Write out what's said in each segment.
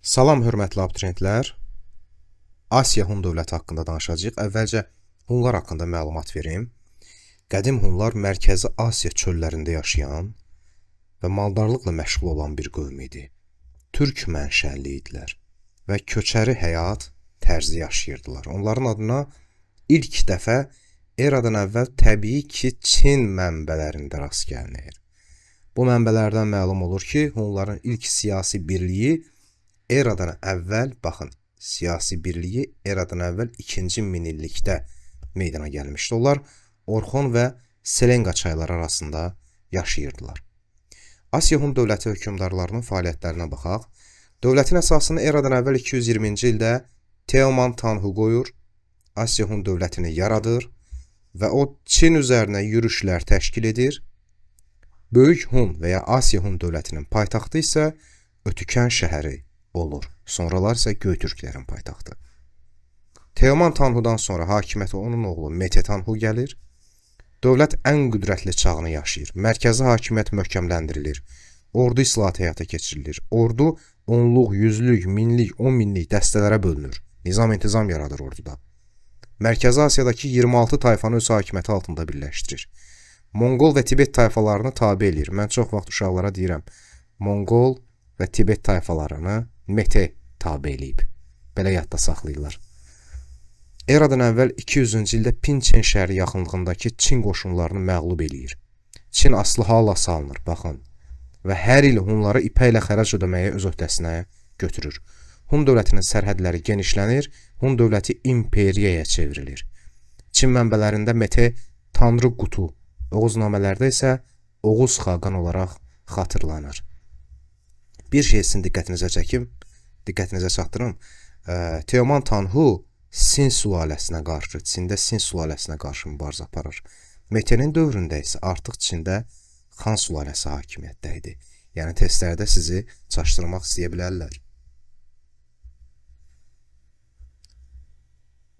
Salam, hörmətli abituriyentlər. Asiya Hun dövləti haqqında danışacağıq. Əvvəlcə Hunlar haqqında məlumat verim. Qədim Hunlar Mərkəzi Asiya çöllərində yaşayan və maldarlıqla məşğul olan bir qövm idi. Türk mənşəli idilər və köçəri həyat tərzi yaşayırdılar. Onların adına ilk dəfə eradan əvvəl təbii ki, Çin mənbələrində rast gəlinir. Bu mənbələrdən məlum olur ki, Hunların ilk siyasi birliyi eradan əvvəl, baxın, siyasi birliyi eradan əvvəl 2-ci minillikdə meydana gəlmişdi. Onlar Orxon və Selenqa çayları arasında yaşayırdılar. Asiya Hun dövləti hökmdarlarının fəaliyyətlərinə baxaq. Dövlətin əsasını eradan əvvəl 220-ci ildə Teoman Tanhu qoyur, Asiya Hun dövlətini yaradır və o Çin üzərinə yürüşlər təşkil edir. Böyük Hun və ya Asiya Hun dövlətinin paytaxtı isə Ötükən şəhəri olur. Sonralar isə Göytürklərin paytaxtı. Teoman Tanhudan sonra hakimiyyətə onun oğlu Mete Tanhu gəlir. Dövlət ən qüdrətli çağını yaşayır. Mərkəzi hakimiyyət möhkəmləndirilir. Ordu islahatı həyata keçirilir. Ordu onluq, yüzlük, minlik, 10 minlik dəstələrə bölünür. Nizam-intizam yaradır orduda. Mərkəzi Asiyadakı 26 tayfanı öz hakimiyyəti altında birləşdirir. Monqol və Tibet tayfalarını tabe edir. Mən çox vaxt uşaqlara deyirəm, Monqol və Tibet tayfalarını Mete tabe eləyib. Belə yadda saxlayırlar. Eradan əvvəl 200-cü ildə Pinçen şəhəri yaxınlığındakı Çin qoşunlarını məğlub eləyir. Çin asılı hala salınır, baxın. Və hər il Hunları ipəklə xərac ödəməyə öz öhdəsinə götürür. Hun dövlətinin sərhədləri genişlənir, Hun dövləti imperiyaya çevrilir. Çin mənbələrində Mete Tanrı Qutu, Oğuznamələrdə isə Oğuz Xaqan olaraq xatırlanır. Bir şey sizin diqqətinizə çəkim, diqqətinizə çatdırım. Teoman Tanhu Sin sülaləsinə qarşı, Çində Sin sülaləsinə qarşı mübarizə aparır. Mete'nin dövründə isə artıq Çində Xan sülaləsi hakimiyyətdə idi. Yəni testlərdə sizi çaşdırmaq istəyə bilərlər.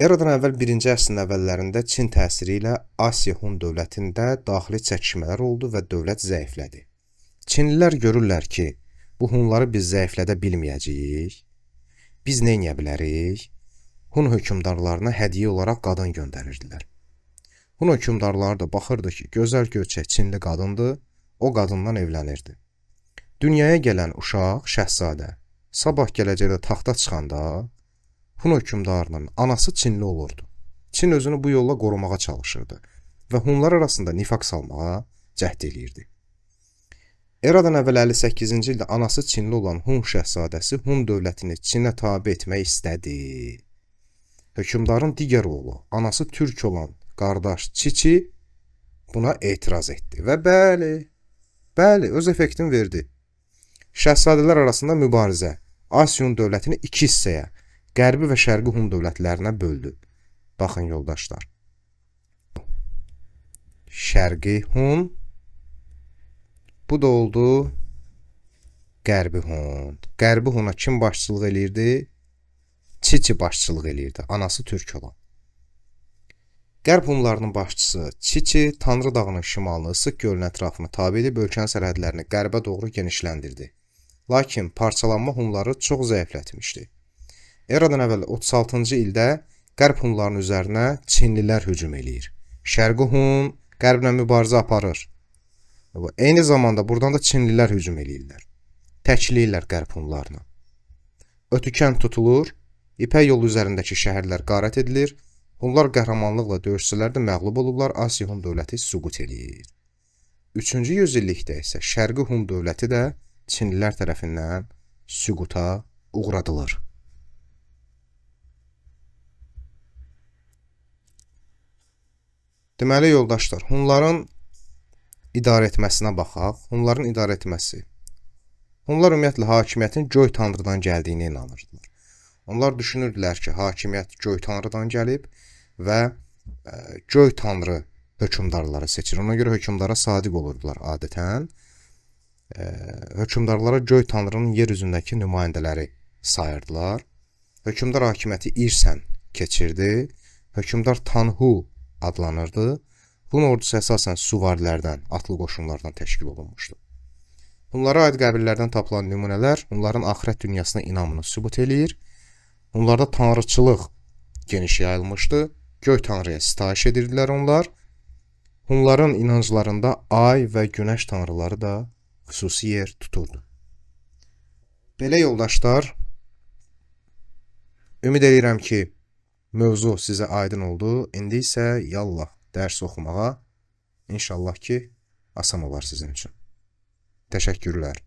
Eradan əvvəl 1-ci əsrin əvvəllərində Çin təsiri ilə Asiya Hun dövlətində daxili çəkişmələr oldu və dövlət zəiflədi. Çinlilər görürlər ki, bu Hunları biz zəiflədə bilməyəcəyik. Biz nə edə bilərik? Hun hökmdarlarına hədiyyə olaraq qadın göndərirdilər. Hun hökmdarları da baxırdı ki, gözəl göçək Çinli qadındır, o qadından evlənirdi. Dünyaya gələn uşaq, şəhzadə, sabah gələcəkdə taxta çıxanda Hun hökmdarının anası Çinli olurdu. Çin özünü bu yolla qorumağa çalışırdı və Hunlar arasında nifaq salmağa cəhd eləyirdi. Eradan əvvəl 58-ci ildə anası Çinli olan Hun şəhzadəsi Hun dövlətini Çinə tabe etmək istədi. Hökmdarın digər oğlu, anası Türk olan qardaş Çiçi buna etiraz etdi və bəli, öz effektini verdi. Şəhzadələr arasında mübarizə Asiya Hun dövlətini 2 hissəyə, Qərbi və Şərqi Hun dövlətlərinə böldü. Baxın yoldaşlar. Şərqi Hun, bu da oldu Qərbi Hun. Qərbi Huna kim başçılıq eləyirdi? Çiçi başçılıq eləyirdi, anası Türk olan. Qərb Hunlarının başçısı Çiçi Tanrı dağının şimalını, Isıq gölünün ətrafını tabe edib ölkənin sərhədlərini qərbə doğru genişləndirdi. Lakin parçalanma Hunları çox zəiflətmişdi. Eradan əvvəl 36-cı ildə Qərb Hunlarının üzərinə Çinlilər hücum eləyir. Şərqi Hun Qərblə mübarizə aparır. Eyni zamanda buradan da Çinlilər hücum eləyirlər. Təkləyirlər Qərb Hunlarını. Ötükən tutulur, İpək yolu üzərindəki şəhərlər qarət edilir, Hunlar qəhrəmanlıqla döyüşsələr də məğlub olurlar, Asiya Hun dövləti süqut eləyir. 3-cü yüzillikdə isə Şərqi Hun dövləti də Çinlilər tərəfindən süquta uğradılır. Deməli yoldaşlar, Hunların idarə etməsinə baxaq. Hunların idarə etməsi. Hunlar ümumiyyətlə hakimiyyətin göy tanrıdan gəldiyini inanırdılar. Onlar düşünürdülər ki, hakimiyyət göy tanrıdan gəlib və göy tanrı hökmdarları seçir. Ona görə hökmdara sadiq olurdular adətən. Hökmdarlara göy tanrının yer üzündəki nümayəndələri sayırdılar. Hökmdar hakimiyyəti irsən keçirdi. Hökmdar Tanhu adlanırdı. Bunun ordusu əsasən süvarilərdən, atlı qoşunlardan təşkil olunmuşdu. Hunlara aid qəbirlərdən tapılan nümunələr onların axirət dünyasına inamını sübut eləyir. Onlarda tanrıçılıq geniş yayılmışdı. Göy tanrıya sitayiş edirdilər onlar. Hunların inanclarında ay və günəş tanrıları da xüsusi yer tuturdu. Belə yoldaşlar, ümid edirəm ki, mövzu sizə aydın oldu. İndi isə yallah dərs oxumağa. İnşallah ki, asan olar sizin üçün. Təşəkkürlər.